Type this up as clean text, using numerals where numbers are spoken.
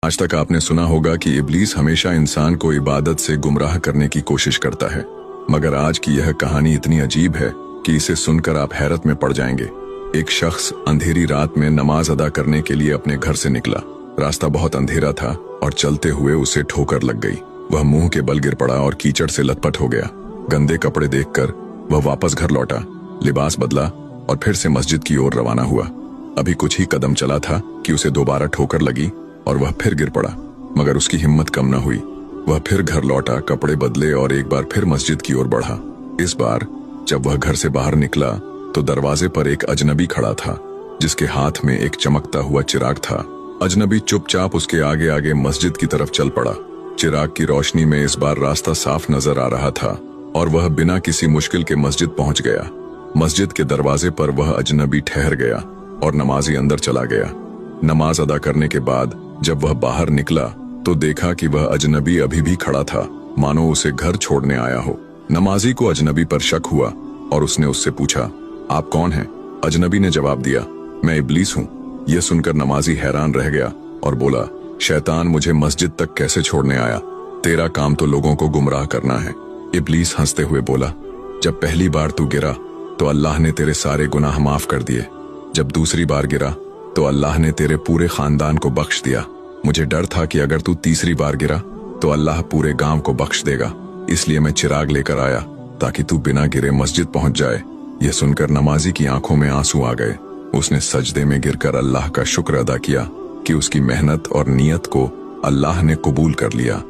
आज तक आपने सुना होगा कि इब्लीस हमेशा इंसान को इबादत से गुमराह करने की कोशिश करता है, मगर आज की यह कहानी इतनी अजीब है कि इसे सुनकर आप हैरत में पड़ जाएंगे। एक शख्स अंधेरी रात में नमाज अदा करने के लिए अपने घर से निकला। रास्ता बहुत अंधेरा था और चलते हुए उसे ठोकर लग गई। वह मुंह के बल गिर पड़ा और कीचड़ से लथपथ हो गया। गंदे कपड़े देखकर वह वापस घर लौटा, लिबास बदला और फिर से मस्जिद की ओर रवाना हुआ। अभी कुछ ही कदम चला था कि उसे दोबारा ठोकर लगी और वह फिर गिर पड़ा, मगर उसकी हिम्मत कम न हुई। वह फिर घर लौटा, कपड़े बदले और एक बार फिर मस्जिद की ओर बढ़ा। इस बार जब वह घर से बाहर निकला तो दरवाजे पर एक अजनबी खड़ा था, जिसके हाथ में एक चमकता हुआ चिराग था। अजनबी चुपचाप उसके आगे आगे मस्जिद की तरफ चल पड़ा। चिराग की रोशनी में इस बार रास्ता साफ नजर आ रहा था और वह बिना किसी मुश्किल के मस्जिद पहुंच गया। मस्जिद के दरवाजे पर वह अजनबी ठहर गया और नमाजी अंदर चला गया। नमाज अदा करने के बाद जब वह बाहर निकला तो देखा कि वह अजनबी अभी भी खड़ा था, मानो उसे घर छोड़ने आया हो। नमाजी को अजनबी पर शक हुआ और उसने उससे पूछा, आप कौन हैं? अजनबी ने जवाब दिया, मैं इब्लीस हूँ। यह सुनकर नमाजी हैरान रह गया और बोला, शैतान मुझे मस्जिद तक कैसे छोड़ने आया? तेरा काम तो लोगों को गुमराह करना है। इब्लीस हंसते हुए बोला, जब पहली बार तू गिरा तो अल्लाह ने तेरे सारे गुनाह माफ कर दिए। जब दूसरी बार गिरा तो अल्लाह ने तेरे पूरे खानदान को बख्श दिया। मुझे डर था कि अगर तू तीसरी बार गिरा तो अल्लाह पूरे गांव को बख्श देगा, इसलिए मैं चिराग लेकर आया ताकि तू बिना गिरे मस्जिद पहुंच जाए। यह सुनकर नमाजी की आंखों में आंसू आ गए। उसने सजदे में गिरकर अल्लाह का शुक्र अदा किया कि उसकी मेहनत और नियत को अल्लाह ने कबूल कर लिया।